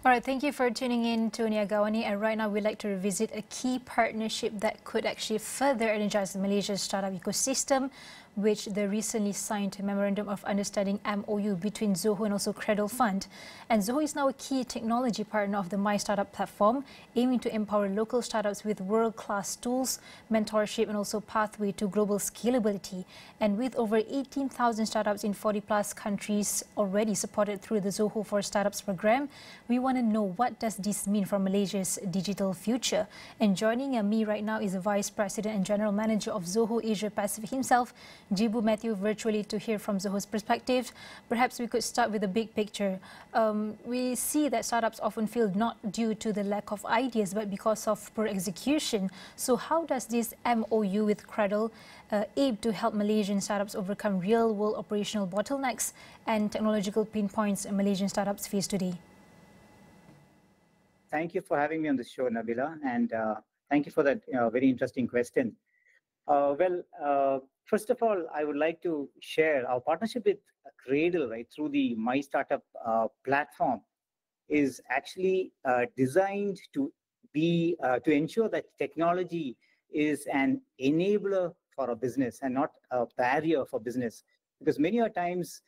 All right, thank you for tuning in to AWANI. And right now, we'd like to revisit a key partnership that could actually further energize Malaysia's startup ecosystem, which the recently signed Memorandum of Understanding MOU between Zoho and also Cradle Fund. And Zoho is now a key technology partner of the My Startup platform, aiming to empower local startups with world-class tools, mentorship, and also pathway to global scalability. And with over 18,000 startups in 40-plus countries already supported through the Zoho for Startups program, we want to know, what does this mean for Malaysia's digital future? And joining me right now is the Vice President and General Manager of Zoho Asia Pacific himself, Gibu Mathew, virtually to hear from Zoho's perspective. Perhaps we could start with the big picture. We see that startups often fail not due to the lack of ideas, but because of poor execution. So how does this MOU with Cradle aim to help Malaysian startups overcome real-world operational bottlenecks and technological pain points Malaysian startups face today? Thank you for having me on the show, Nabila, and thank you for that very interesting question. First of all, I would like to share our partnership with Cradle, right, through the My Startup platform, is actually designed to be to ensure that technology is an enabler for a business and not a barrier for business. Because many a times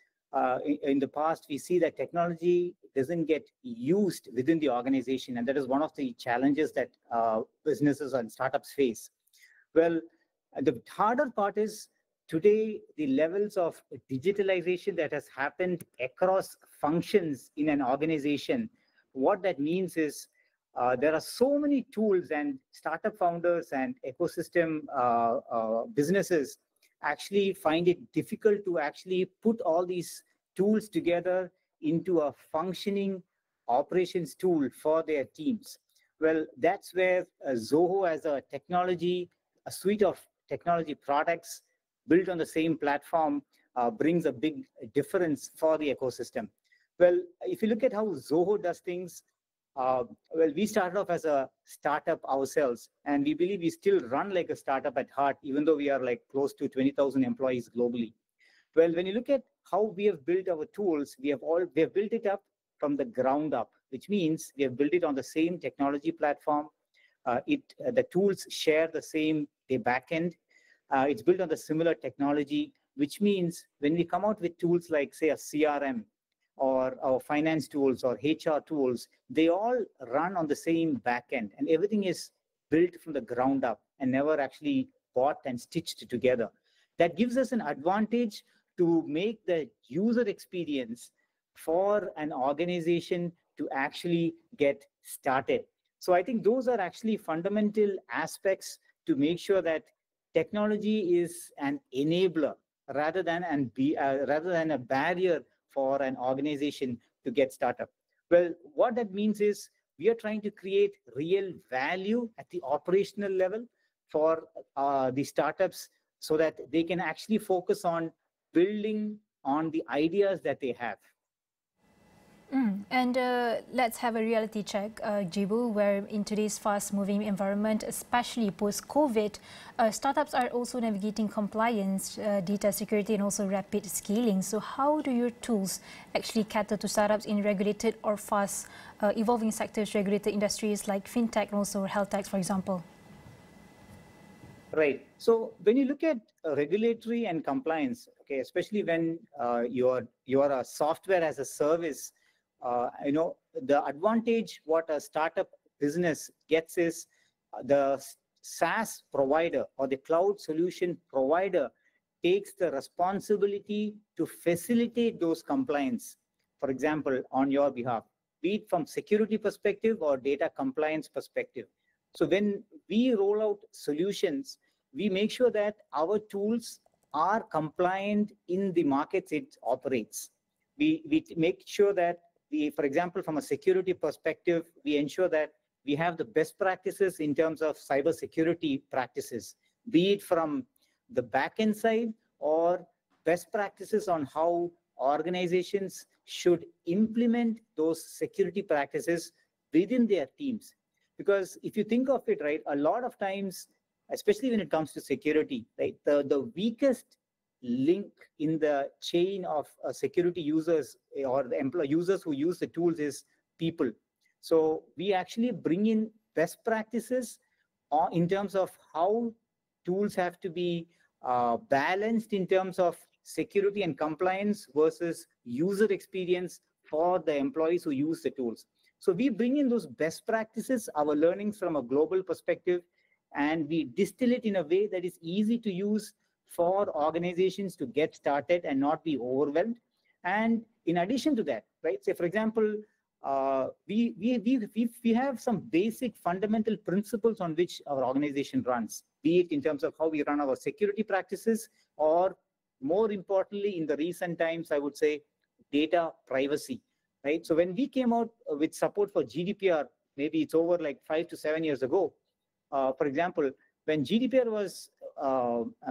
in the past, we see that technology doesn't get used within the organization, and that is one of the challenges that businesses and startups face. Well, the harder part is today the levels of digitalization that has happened across functions in an organization. What that means is there are so many tools, and startup founders and ecosystem businesses actually find it difficult to actually put all these tools together into a functioning operations tool for their teams. Well, that's where Zoho, as a suite of technology products built on the same platform, brings a big difference for the ecosystem. Well, if you look at how Zoho does things, we started off as a startup ourselves, and we believe we still run like a startup at heart, even though we are like close to 20,000 employees globally. Well, when you look at how we have built our tools, we have built it up from the ground up, which means we have built it on the same technology platform. The tools share the same backend. It's built on the similar technology, which means when we come out with tools like, say, a CRM or our finance tools or HR tools, they all run on the same backend, and everything is built from the ground up and never actually bought and stitched together. That gives us an advantage to make the user experience for an organization to actually get started. So I think those are actually fundamental aspects to make sure that technology is an enabler rather than a barrier for an organization to get started. Well, what that means is we are trying to create real value at the operational level for the startups so that they can actually focus on building on the ideas that they have. And let's have a reality check, Gibu, where in today's fast-moving environment, especially post-COVID, startups are also navigating compliance, data security, and also rapid scaling. So how do your tools actually cater to startups in regulated or fast-evolving sectors, regulated industries like fintech and also health tech, for example? Right. So when you look at regulatory and compliance, okay, especially when you are a software as a service, the advantage what a startup business gets is the SaaS provider or the cloud solution provider takes the responsibility to facilitate those compliance, for example, on your behalf, be it from security perspective or data compliance perspective. So when we roll out solutions, we make sure that our tools are compliant in the markets it operates. We make sure that for example, from a security perspective, we ensure that we have the best practices in terms of cybersecurity practices, be it from the back-end side or best practices on how organizations should implement those security practices within their teams. Because if you think of it, right, a lot of times, especially when it comes to security, right, the weakest link in the chain of security users or the users who use the tools is people. So we actually bring in best practices in terms of how tools have to be balanced in terms of security and compliance versus user experience for the employees who use the tools. So we bring in those best practices, our learnings from a global perspective, and we distill it in a way that is easy to use for organizations to get started and not be overwhelmed. And in addition to that, right, say for example, we have some basic fundamental principles on which our organization runs, be it in terms of how we run our security practices, or more importantly, in the recent times, I would say data privacy, right? So when we came out with support for GDPR, maybe it's over like 5 to 7 years ago. For example, when GDPR was,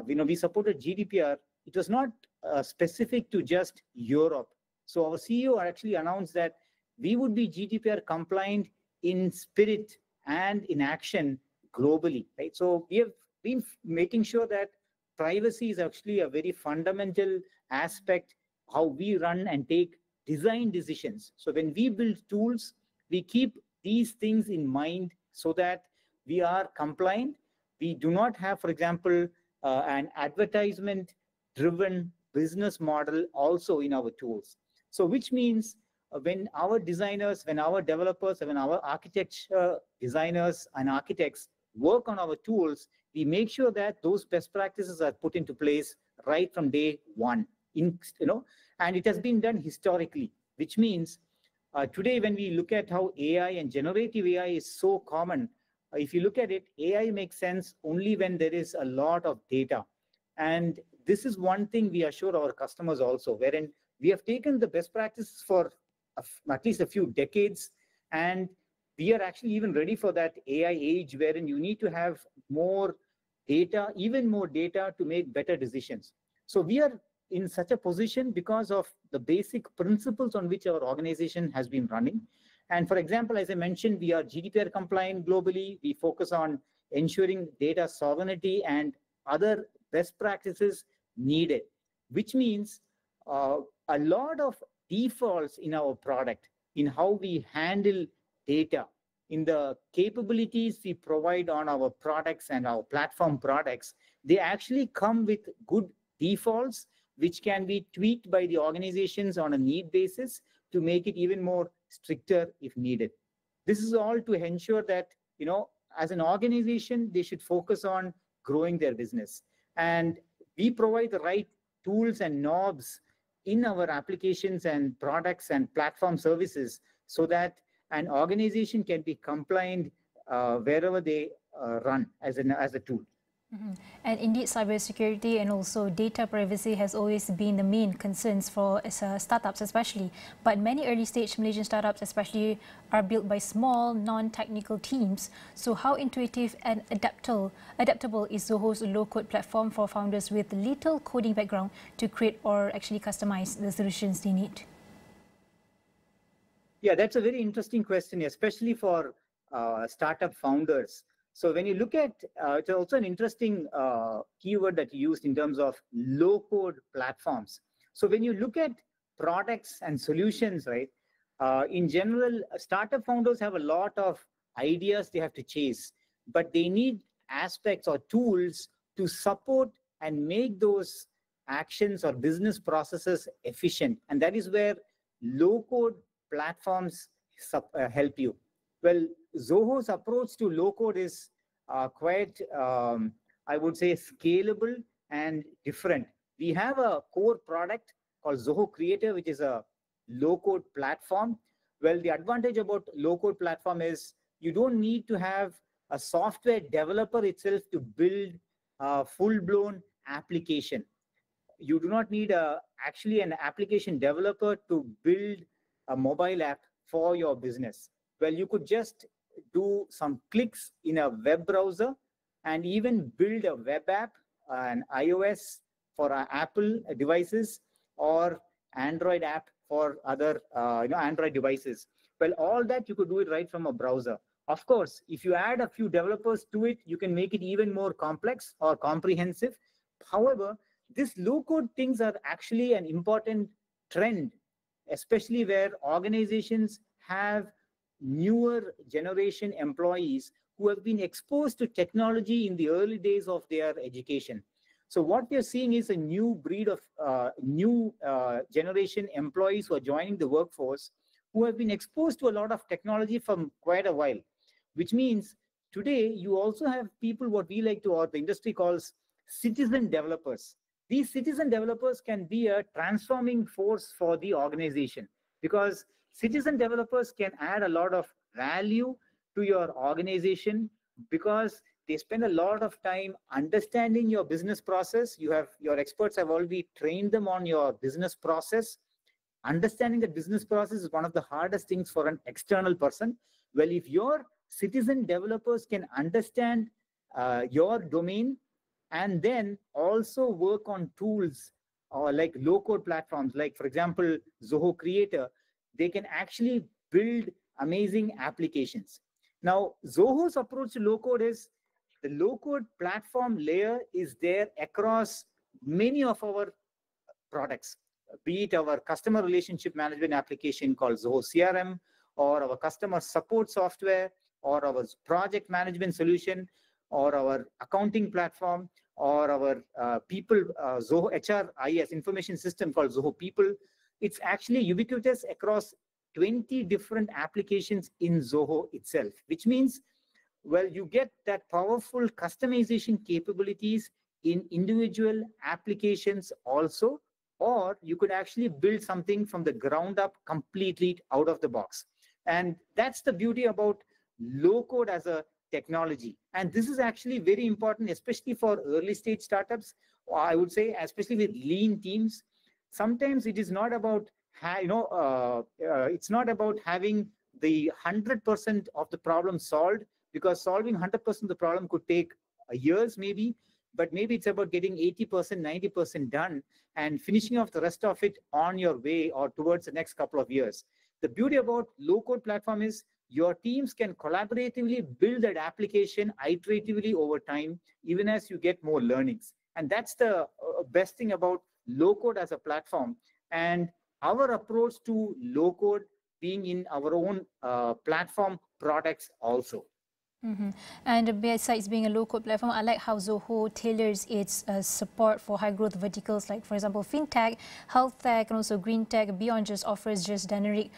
we supported GDPR, it was not specific to just Europe. So our CEO actually announced that we would be GDPR compliant in spirit and in action globally, right? So we have been making sure that privacy is actually a very fundamental aspect how we run and take design decisions. So when we build tools, we keep these things in mind so that we are compliant. We do not have, for example, an advertisement-driven business model also in our tools. So which means when our designers, when our developers, when our architecture designers and architects work on our tools, we make sure that those best practices are put into place right from day one. And it has been done historically, which means today when we look at how AI and generative AI is so common, if you look at it, AI makes sense only when there is a lot of data. And this is one thing we assure our customers also, wherein we have taken the best practices for at least a few decades, and we are actually even ready for that AI age wherein you need to have more data, even more data to make better decisions. So we are in such a position because of the basic principles on which our organization has been running. And for example, as I mentioned, we are GDPR compliant globally. We focus on ensuring data sovereignty and other best practices needed, which means a lot of defaults in our product, in how we handle data, in the capabilities we provide on our products and our platform products, they actually come with good defaults, which can be tweaked by the organizations on a need basis to make it even more stricter if needed. This is all to ensure that, as an organization, they should focus on growing their business. And we provide the right tools and knobs in our applications and products and platform services so that an organization can be compliant wherever they run as a tool. Mm-hmm. And indeed, cybersecurity and also data privacy has always been the main concerns for startups especially. But many early-stage Malaysian startups especially are built by small, non-technical teams. So how intuitive and adaptable is Zoho's low-code platform for founders with little coding background to create or actually customize the solutions they need? Yeah, that's a very interesting question, especially for startup founders. So when you look at, it's also an interesting keyword that you used in terms of low-code platforms. So when you look at products and solutions, right, in general, startup founders have a lot of ideas they have to chase, but they need aspects or tools to support and make those actions or business processes efficient. And that is where low-code platforms help you. Well, Zoho's approach to low-code is quite, I would say, scalable and different. We have a core product called Zoho Creator, which is a low-code platform. Well, the advantage about low-code platform is you don't need to have a software developer itself to build a full-blown application. You do not need actually an application developer to build a mobile app for your business. Well, you could just do some clicks in a web browser and even build a web app, an iOS for Apple devices or Android app for other Android devices. Well, all that you could do it right from a browser. Of course, if you add a few developers to it, you can make it even more complex or comprehensive. However, these low-code things are actually an important trend, especially where organizations have newer generation employees who have been exposed to technology in the early days of their education. So what we are seeing is a new breed of new generation employees who are joining the workforce, who have been exposed to a lot of technology from quite a while, which means today you also have people, what we like to, or the industry calls citizen developers. These citizen developers can be a transforming force for the organization, because citizen developers can add a lot of value to your organization, because they spend a lot of time understanding your business process. Your experts have already trained them on your business process. Understanding the business process is one of the hardest things for an external person. Well, if your citizen developers can understand your domain, and then also work on tools or like low-code platforms, like for example, Zoho Creator, they can actually build amazing applications. Now, Zoho's approach to low-code is the low-code platform layer is there across many of our products, be it our customer relationship management application called Zoho CRM, or our customer support software, or our project management solution, or our accounting platform, or our people, Zoho HRIS information system called Zoho People. It's actually ubiquitous across 20 different applications in Zoho itself, which means, well, you get that powerful customization capabilities in individual applications also, or you could actually build something from the ground up completely out of the box. And that's the beauty about low code as a technology. And this is actually very important, especially for early stage startups. I would say, especially with lean teams. Sometimes it is not about, it's not about having the 100% of the problem solved, because solving 100% of the problem could take years maybe, but maybe it's about getting 80%, 90% done and finishing off the rest of it on your way or towards the next couple of years. The beauty about low-code platform is your teams can collaboratively build that application iteratively over time, even as you get more learnings. And that's the best thing about low-code as a platform. And our approach to low-code being in our own platform products also. Mm-hmm. And besides being a low-code platform, I like how Zoho tailors its support for high-growth verticals, like, for example, fintech, health tech, and also green tech, beyond just offers just generic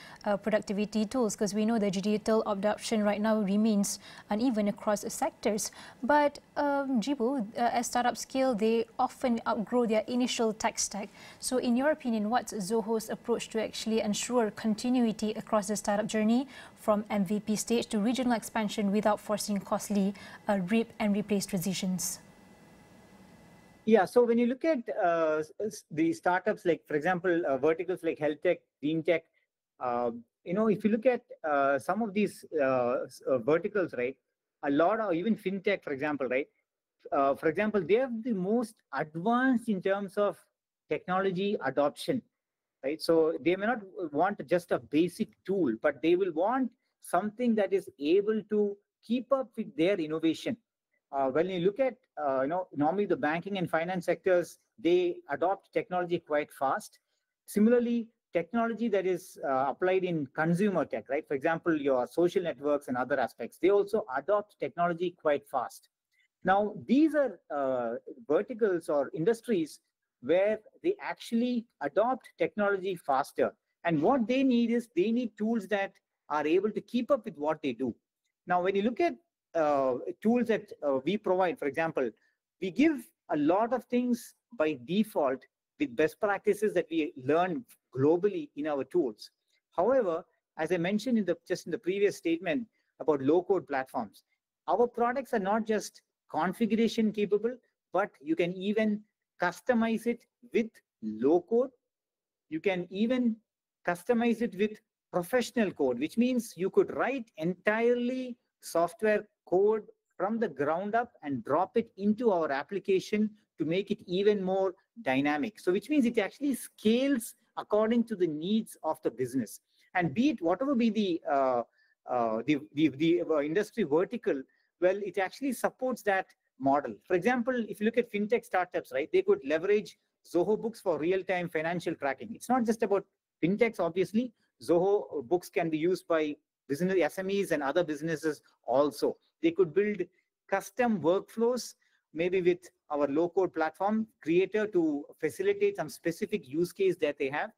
productivity tools, because we know the digital adoption right now remains uneven across sectors. But Gibu, as startups scale, they often outgrow their initial tech stack. So in your opinion, what's Zoho's approach to actually ensure continuity across the startup journey, from MVP stage to regional expansion, without forcing costly rip and replace transitions? Yeah, so when you look at the startups, like, for example, verticals like health tech, green tech, if you look at some of these verticals, right, a lot of, even fintech, for example, right, for example, they are the most advanced in terms of technology adoption. Right? So they may not want just a basic tool, but they will want something that is able to keep up with their innovation. When you look at, normally the banking and finance sectors, they adopt technology quite fast. Similarly, technology that is applied in consumer tech, right? For example, your social networks and other aspects, they also adopt technology quite fast. Now, these are verticals or industries where they actually adopt technology faster. And what they need is, they need tools that are able to keep up with what they do. Now, when you look at tools that we provide, for example, we give a lot of things by default with best practices that we learn globally in our tools. However, as I mentioned in the previous statement about low-code platforms, our products are not just configuration capable, but you can even customize it with low code. You can even customize it with professional code, which means you could write entirely software code from the ground up and drop it into our application to make it even more dynamic. So which means it actually scales according to the needs of the business. And be it whatever be the industry vertical, well, it actually supports that model. For example, if you look at fintech startups, right, they could leverage Zoho Books for real-time financial tracking. It's not just about fintechs, obviously. Zoho Books can be used by business SMEs and other businesses also. They could build custom workflows, maybe with our low-code platform creator to facilitate some specific use case that they have.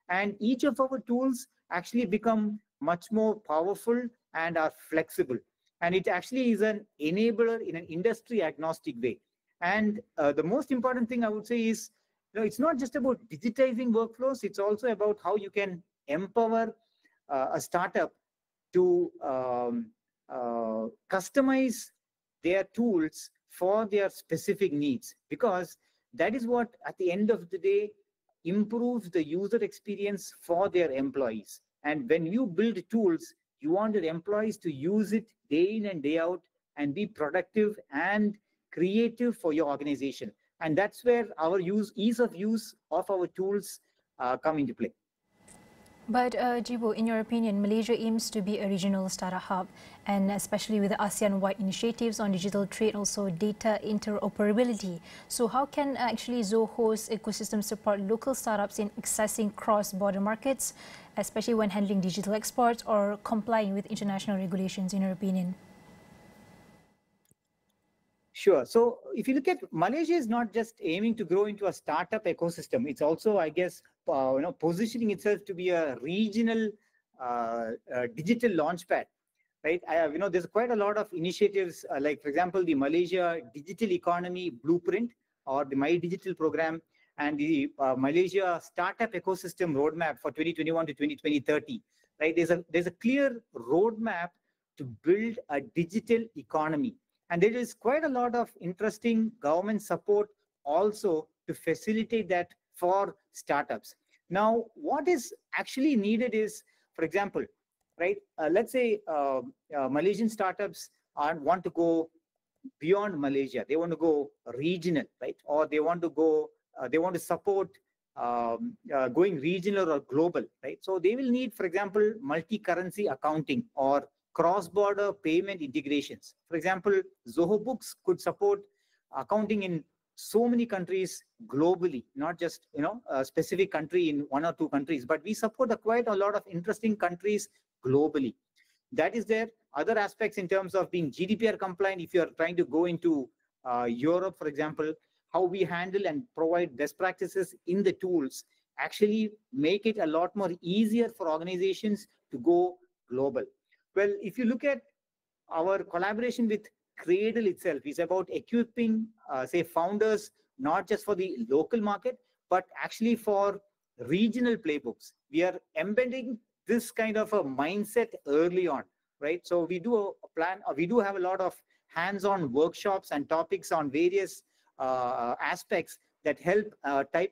And each of our tools actually become much more powerful and are flexible. And it actually is an enabler in an industry agnostic way. And the most important thing I would say is, it's not just about digitizing workflows, it's also about how you can empower a startup to customize their tools for their specific needs, because that is what, at the end of the day, improves the user experience for their employees. And when you build tools, you want your employees to use it day in and day out and be productive and creative for your organization. And that's where our ease of use of our tools come into play. But Gibu, in your opinion, Malaysia aims to be a regional startup hub, and especially with the ASEAN-wide initiatives on digital trade, also data interoperability. So how can actually Zoho's ecosystem support local startups in accessing cross-border markets, especially when handling digital exports or complying with international regulations, in your opinion? Sure. So if you look at, Malaysia is not just aiming to grow into a startup ecosystem. It's also, I guess, positioning itself to be a regional digital launchpad, right? There's quite a lot of initiatives, like, for example, the Malaysia Digital Economy Blueprint, or the My Digital program, and the Malaysia Startup Ecosystem Roadmap for 2021 to 2030. Right? There's a clear roadmap to build a digital economy. And there is quite a lot of interesting government support also to facilitate that for startups. Now, what is actually needed is, for example, right, let's say Malaysian startups want to go beyond Malaysia. They want to go regional, right? Or they want to go, they want to support going regional or global, right? So they will need, for example, multi-currency accounting or cross-border payment integrations. For example, Zoho Books could support accounting in so many countries globally, not just a specific country in one or two countries, but we support quite a lot of interesting countries globally. That is there. Other aspects in terms of being GDPR compliant, if you're trying to go into Europe, for example, how we handle and provide best practices in the tools actually make it a lot more easier for organizations to go global. Well, if you look at our collaboration with Cradle itself, is about equipping, say, founders, not just for the local market, but actually for regional playbooks. We are embedding this kind of a mindset early on, right? So we do we do have a lot of hands-on workshops and topics on various aspects that help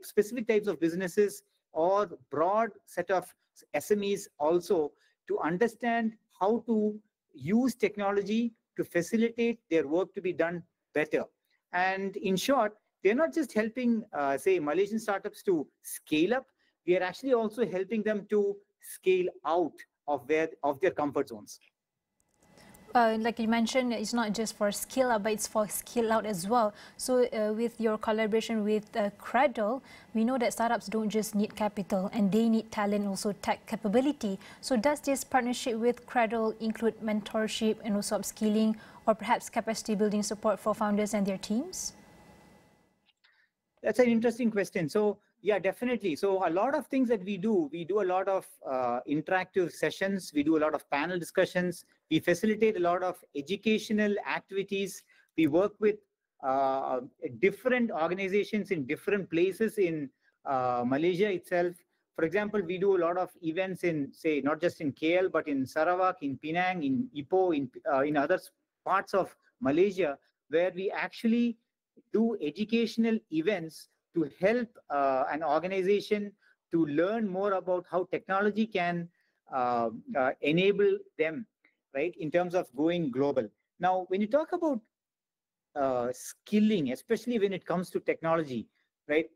specific types of businesses or broad set of SMEs also to understand how to use technology to facilitate their work to be done better. And in short, they're not just helping, say, Malaysian startups to scale up, we are actually also helping them to scale out of their comfort zones. Like you mentioned, it's not just for scale up, but it's for scale out as well. So with your collaboration with Cradle, we know that startups don't just need capital, and they need talent, also tech capability. So does this partnership with Cradle include mentorship and also upskilling, or perhaps capacity building support for founders and their teams? That's an interesting question. So yeah, definitely. So a lot of things that we do a lot of interactive sessions. We do a lot of panel discussions. We facilitate a lot of educational activities. We work with different organizations in different places in Malaysia itself. For example, we do a lot of events in, say, not just in KL, but in Sarawak, in Penang, in Ipoh, in other parts of Malaysia, where we actually do educational events to help an organization to learn more about how technology can enable them, right, in terms of going global. Now, when you talk about skilling, especially when it comes to technology, right,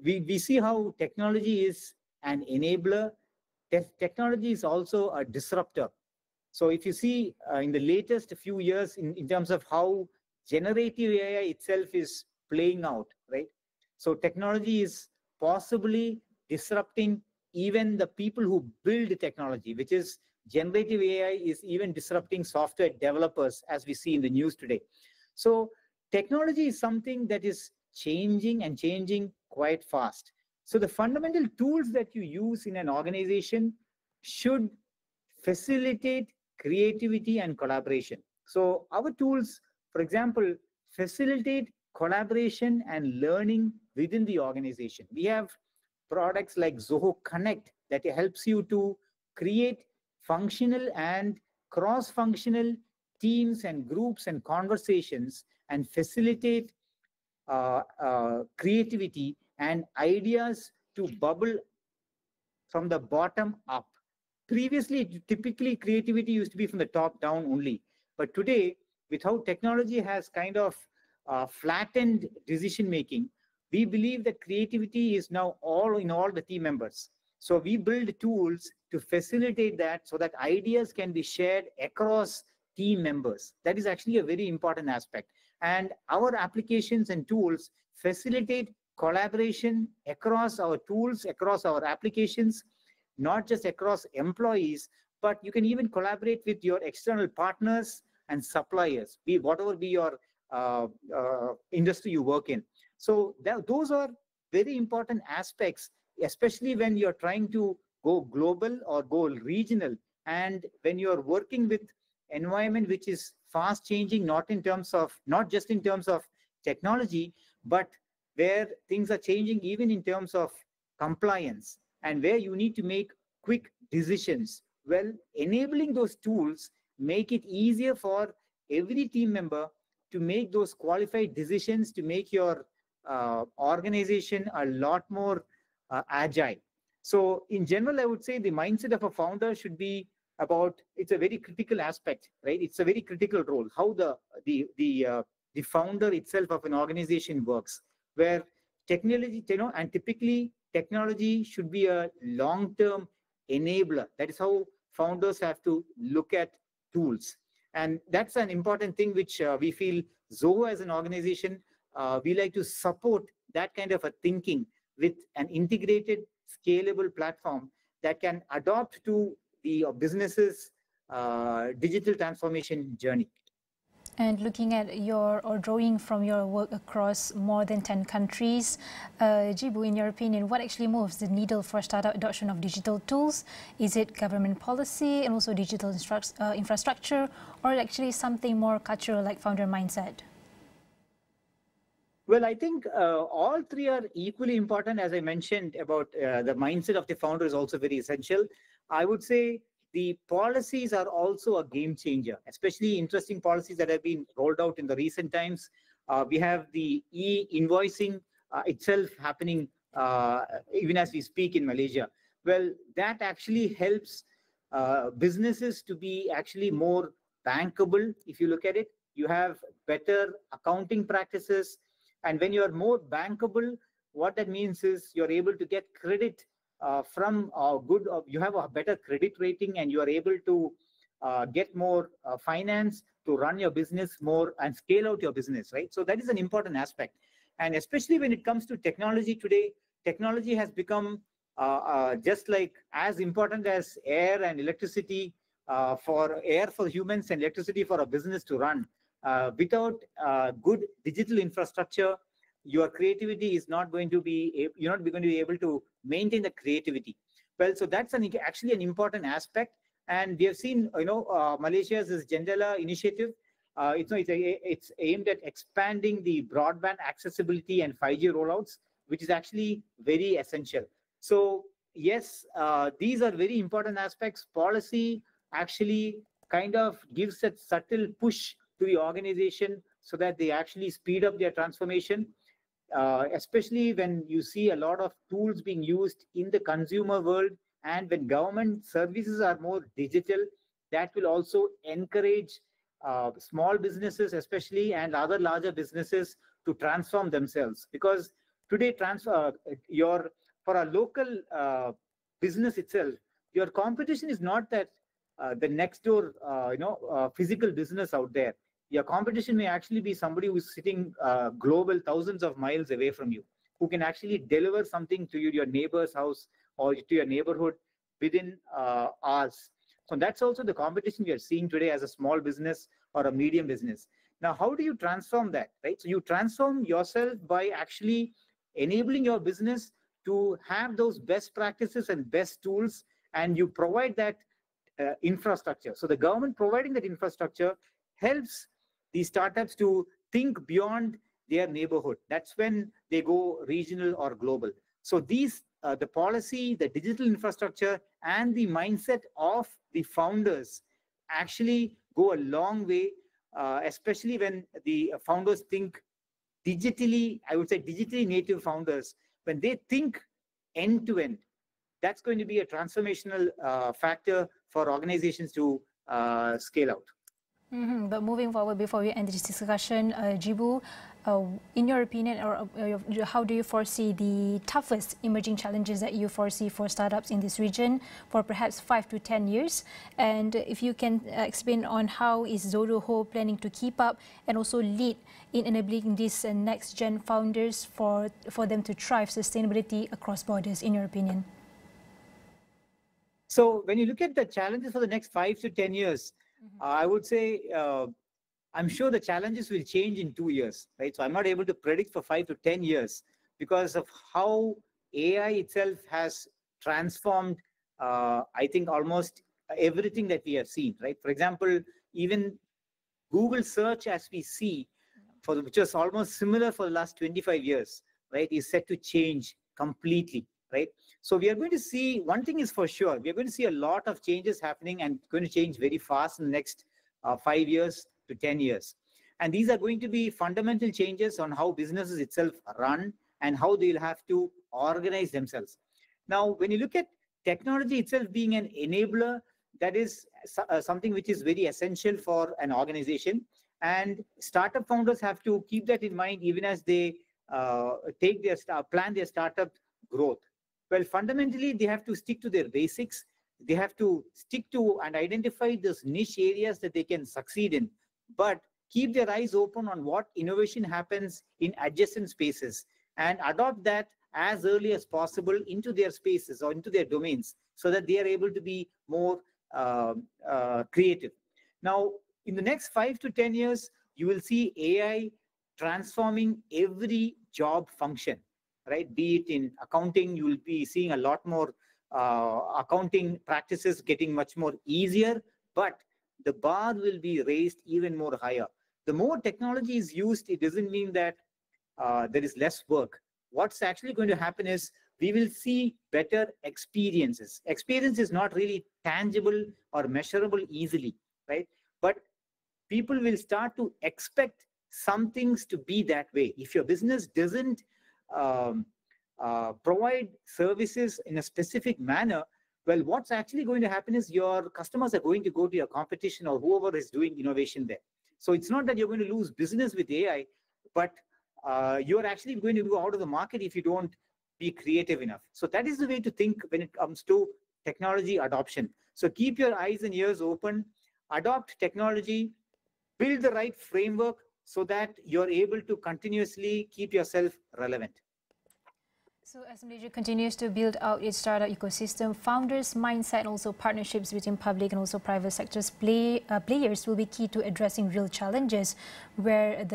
we see how technology is an enabler. Technology is also a disruptor. So if you see in the latest few years in terms of how generative AI itself is playing out, right? So technology is possibly disrupting even the people who build technology, which is generative AI is even disrupting software developers, as we see in the news today. So technology is something that is changing and changing quite fast. So the fundamental tools that you use in an organization should facilitate creativity and collaboration. So our tools, for example, facilitate collaboration and learning within the organization. We have products like Zoho Connect that helps you to create functional and cross-functional teams and groups and conversations and facilitate creativity and ideas to bubble from the bottom up. Previously, typically creativity used to be from the top down only. But today, with how technology has kind of flattened decision making, we believe that creativity is now all in all the team members. So we build tools to facilitate that so that ideas can be shared across team members. That is actually a very important aspect. And our applications and tools facilitate collaboration across our tools, across our applications, not just across employees, but you can even collaborate with your external partners and suppliers, whatever be your industry you work in. So those are very important aspects, especially when you're trying to go global or go regional, and when you're working with environment which is fast changing, not just in terms of technology, but where things are changing even in terms of compliance, and where you need to make quick decisions. Well, enabling those tools make it easier for every team member to make those qualified decisions to make your organization a lot more agile. So in general, I would say the mindset of a founder should be about, it's a very critical aspect, right? It's a very critical role, how the founder itself of an organization works, where technology, and typically technology should be a long-term enabler. That is how founders have to look at tools. And that's an important thing which we feel Zoho as an organization, we like to support that kind of a thinking with an integrated, scalable platform that can adapt to the business's digital transformation journey. And looking at or drawing from your work across more than 10 countries, Gibu, in your opinion, what actually moves the needle for startup adoption of digital tools? Is it government policy and also digital infrastructure, or actually something more cultural like founder mindset? Well, I think all three are equally important. As I mentioned about the mindset of the founder is also very essential. I would say the policies are also a game changer, especially interesting policies that have been rolled out in the recent times. We have the e-invoicing itself happening even as we speak in Malaysia. Well, that actually helps businesses to be actually more bankable. If you look at it, you have better accounting practices. And when you are more bankable, what that means is you're able to get credit from you have a better credit rating, and you are able to get more finance to run your business more and scale out your business, right? So that is an important aspect. And especially when it comes to technology today, technology has become just like as important as air and electricity, for air for humans and electricity for a business to run. Without good digital infrastructure, your creativity is not going to be, you're not going to be able to maintain the creativity. Well, so that's actually an important aspect. And we have seen, Malaysia's this Jendela initiative. It's aimed at expanding the broadband accessibility and 5G rollouts, which is actually very essential. So yes, these are very important aspects. Policy actually kind of gives a subtle push to the organization so that they actually speed up their transformation, especially when you see a lot of tools being used in the consumer world, and when government services are more digital, that will also encourage small businesses especially and other larger businesses to transform themselves. Because today, for a local business itself, your competition is not that the next door physical business out there. Your competition may actually be somebody who's sitting global thousands of miles away from you, who can actually deliver something to you, your neighbor's house or to your neighborhood within hours. So that's also the competition we are seeing today as a small business or a medium business. Now, how do you transform that, right? So you transform yourself by actually enabling your business to have those best practices and best tools, and you provide that infrastructure. So the government providing that infrastructure helps these startups to think beyond their neighborhood. That's when they go regional or global. So these, the policy, the digital infrastructure, and the mindset of the founders actually go a long way, especially when the founders think digitally, I would say digitally native founders, when they think end to end, that's going to be a transformational factor for organizations to scale out. But moving forward, before we end this discussion, Gibu, in your opinion, or how do you foresee the toughest emerging challenges that you foresee for startups in this region for perhaps 5 to 10 years? And if you can explain on how is Zoho planning to keep up and also lead in enabling these next-gen founders for them to thrive sustainability across borders, in your opinion? So when you look at the challenges for the next 5 to 10 years, I would say I'm sure the challenges will change in 2 years, right? So I'm not able to predict for 5 to 10 years because of how AI itself has transformed, I think, almost everything that we have seen, right? For example, even Google search, as we see, which was almost similar for the last 25 years, right, is set to change completely, right? So we are going to see, one thing is for sure, we are going to see a lot of changes happening and going to change very fast in the next 5 years to 10 years. And these are going to be fundamental changes on how businesses itself run and how they'll have to organize themselves. Now, when you look at technology itself being an enabler, that is something which is very essential for an organization. And startup founders have to keep that in mind even as they plan their startup growth. Well, fundamentally, they have to stick to their basics. They have to stick to and identify those niche areas that they can succeed in, but keep their eyes open on what innovation happens in adjacent spaces and adopt that as early as possible into their spaces or into their domains so that they are able to be more creative. Now, in the next 5 to 10 years, you will see AI transforming every job function, right? Be it in accounting, you will be seeing a lot more accounting practices getting much more easier, but the bar will be raised even more higher. The more technology is used, it doesn't mean that there is less work. What's actually going to happen is we will see better experiences. Experience is not really tangible or measurable easily, right? But people will start to expect some things to be that way. If your business doesn't provide services in a specific manner, well, what's actually going to happen is your customers are going to go to your competition or whoever is doing innovation there. So it's not that you're going to lose business with AI, but you're actually going to go out of the market if you don't be creative enough. So that is the way to think when it comes to technology adoption. So keep your eyes and ears open, adopt technology, build the right framework so that you're able to continuously keep yourself relevant. So as Malaysia continues to build out its startup ecosystem, founders' mindset and also partnerships between public and also private sectors players will be key to addressing real challenges where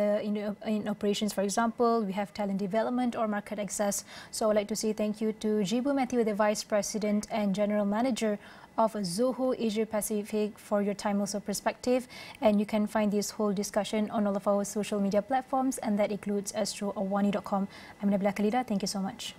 in operations, for example, we have talent development or market access. So I'd like to say thank you to Gibu Mathew, the Vice President and General Manager of Zoho Asia Pacific, for your time also perspective. And you can find this whole discussion on all of our social media platforms, and that includes Astro, AWANI.com. I'm Nabila Khalida. Thank you so much.